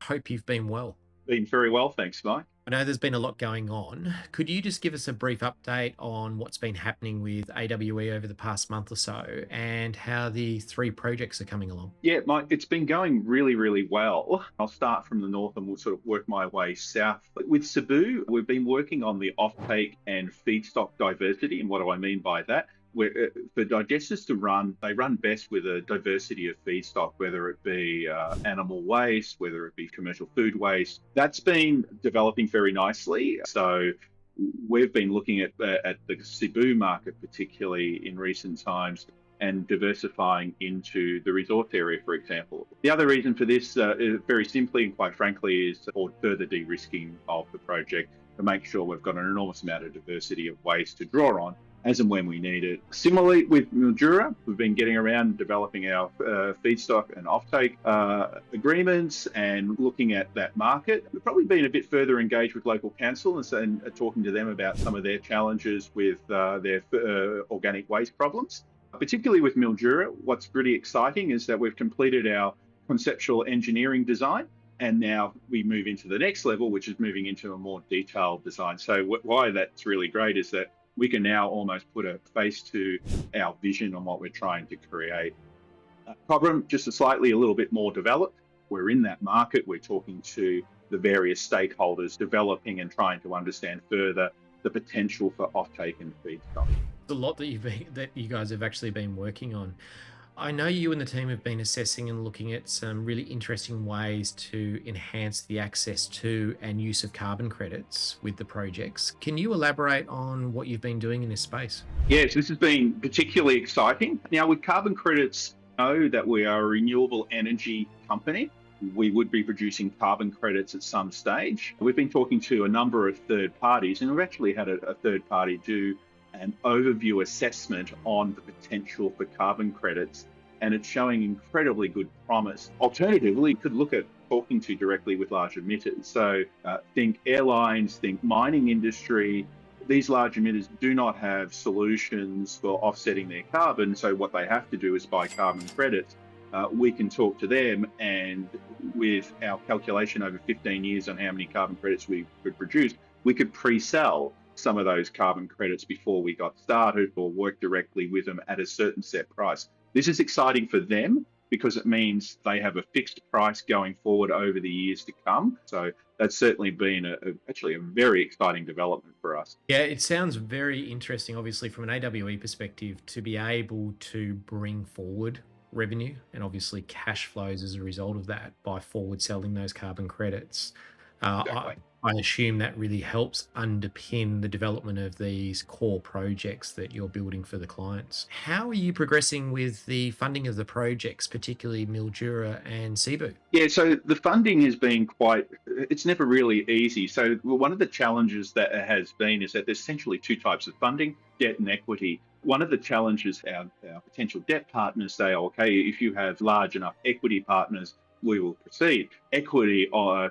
Hope you've been well. Been very well, thanks, Mike. I know there's been a lot going on. Could you just give us a brief update on what's been happening with AWE over the past month or so and how the three projects are coming along? Yeah, Mike, it's been going really, really well. I'll start from the north and we'll sort of work my way south. With Cebu, we've been working on the offtake and feedstock diversity. And what do I mean by that? For digesters to run, they run best with a diversity of feedstock, whether it be animal waste, whether it be commercial food waste. That's been developing very nicely. So we've been looking at the Cebu market, particularly in recent times, and diversifying into the resource area, for example. The other reason for this, very simply and quite frankly, is for further de-risking of the project to make sure we've got an enormous amount of diversity of waste to draw on as and when we need it. Similarly, with Mildura, we've been getting around developing our feedstock and offtake agreements and looking at that market. We've probably been a bit further engaged with local council and talking to them about some of their challenges with their organic waste problems. Particularly with Mildura, what's really exciting is that we've completed our conceptual engineering design, and now we move into the next level, which is moving into a more detailed design. So why that's really great is that we can now almost put a face to our vision on what we're trying to create. Cobram, just a little bit more developed. We're in that market. We're talking to the various stakeholders, developing and trying to understand further the potential for offtake and feedstock. A lot that you guys have actually been working on. I know you and the team have been assessing and looking at some really interesting ways to enhance the access to and use of carbon credits with the projects. Can you elaborate on what you've been doing in this space? Yes, this has been particularly exciting. Now, with carbon credits, know that we are a renewable energy company. We would be producing carbon credits at some stage. We've been talking to a number of third parties, and we've actually had a third party do an overview assessment on the potential for carbon credits, and it's showing incredibly good promise. Alternatively, you could look at talking to directly with large emitters. So think airlines, think mining industry. These large emitters do not have solutions for offsetting their carbon, so what they have to do is buy carbon credits. We can talk to them, and with our calculation over 15 years on how many carbon credits we could produce, we could pre-sell some of those carbon credits before we got started or work directly with them at a certain set price. This is exciting for them because it means they have a fixed price going forward over the years to come. So that's certainly been actually a very exciting development for us. Yeah, it sounds very interesting, obviously, from an AWE perspective, to be able to bring forward revenue and obviously cash flows as a result of that by forward selling those carbon credits. Uh, I, Exactly. I assume that really helps underpin the development of these core projects that you're building for the clients. How are you progressing with the funding of the projects, particularly Mildura and Cebu? Yeah, so the funding has been it's never really easy. So one of the challenges that it has been is that there's essentially two types of funding, debt and equity. One of the challenges our potential debt partners say, okay, if you have large enough equity partners, we will proceed. Equity,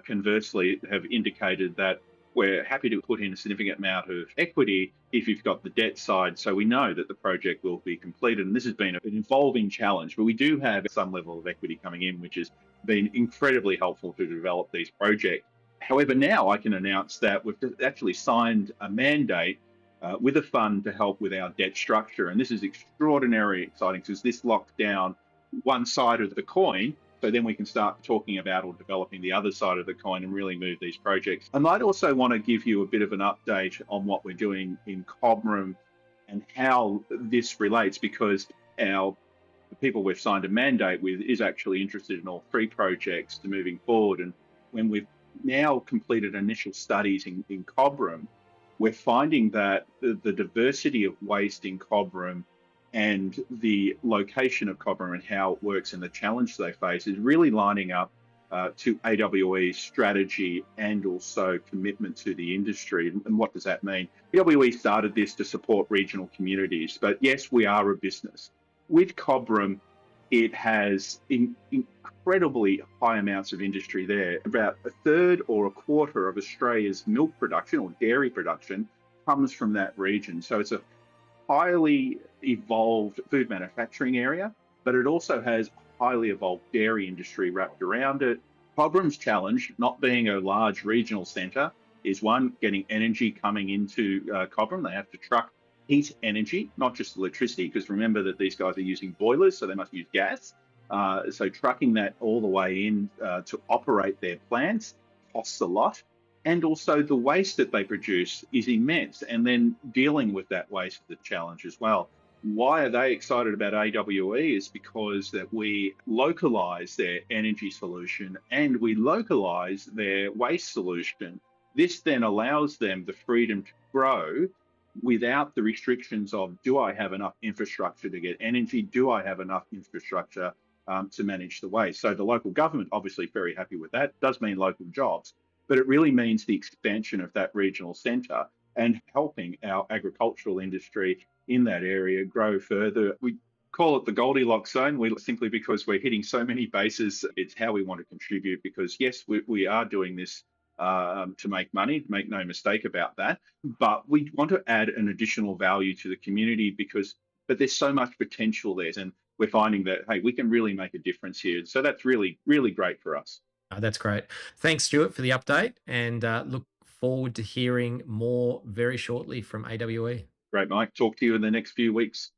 conversely, have indicated that we're happy to put in a significant amount of equity if you've got the debt side, so we know that the project will be completed. And this has been an evolving challenge, but we do have some level of equity coming in, which has been incredibly helpful to develop these projects. However, now I can announce that we've actually signed a mandate with a fund to help with our debt structure. And this is extraordinarily exciting because this locks down one side of the coin, so then we can start talking about or developing the other side of the coin and really move these projects. I might also want to give you a bit of an update on what we're doing in Cobram and how this relates, because the people we've signed a mandate with is actually interested in all three projects to moving forward. And when we've now completed initial studies in Cobram, we're finding that the diversity of waste in Cobram and the location of Cobram and how it works and the challenge they face is really lining up to AWE's strategy and also commitment to the industry. And what does that mean? AWE started this to support regional communities, but yes, we are a business. With Cobram, it has incredibly high amounts of industry there. About a third or a quarter of Australia's milk production or dairy production comes from that region. So it's a highly evolved food manufacturing area, but it also has highly evolved dairy industry wrapped around it. Cobram's challenge, not being a large regional centre, is one, getting energy coming into Cobram. They have to truck heat energy, not just electricity, because remember that these guys are using boilers, so they must use gas. So trucking that all the way in to operate their plants costs a lot. And also the waste that they produce is immense. And then dealing with that waste is a challenge as well. Why are they excited about AWE is because that we localize their energy solution and we localize their waste solution. This then allows them the freedom to grow without the restrictions of, do I have enough infrastructure to get energy? Do I have enough infrastructure to manage the waste? So the local government obviously very happy with that. It does mean local jobs, but it really means the expansion of that regional centre and helping our agricultural industry in that area grow further. We call it the Goldilocks zone. We simply because we're hitting so many bases. It's how we want to contribute. Because yes, we are doing this to make money. Make no mistake about that. But we want to add an additional value to the community but there's so much potential there, and we're finding that hey, we can really make a difference here. So that's really great for us. That's great. Thanks, Stuart, for the update, and look forward to hearing more very shortly from AWE. Great, Mike. Talk to you in the next few weeks.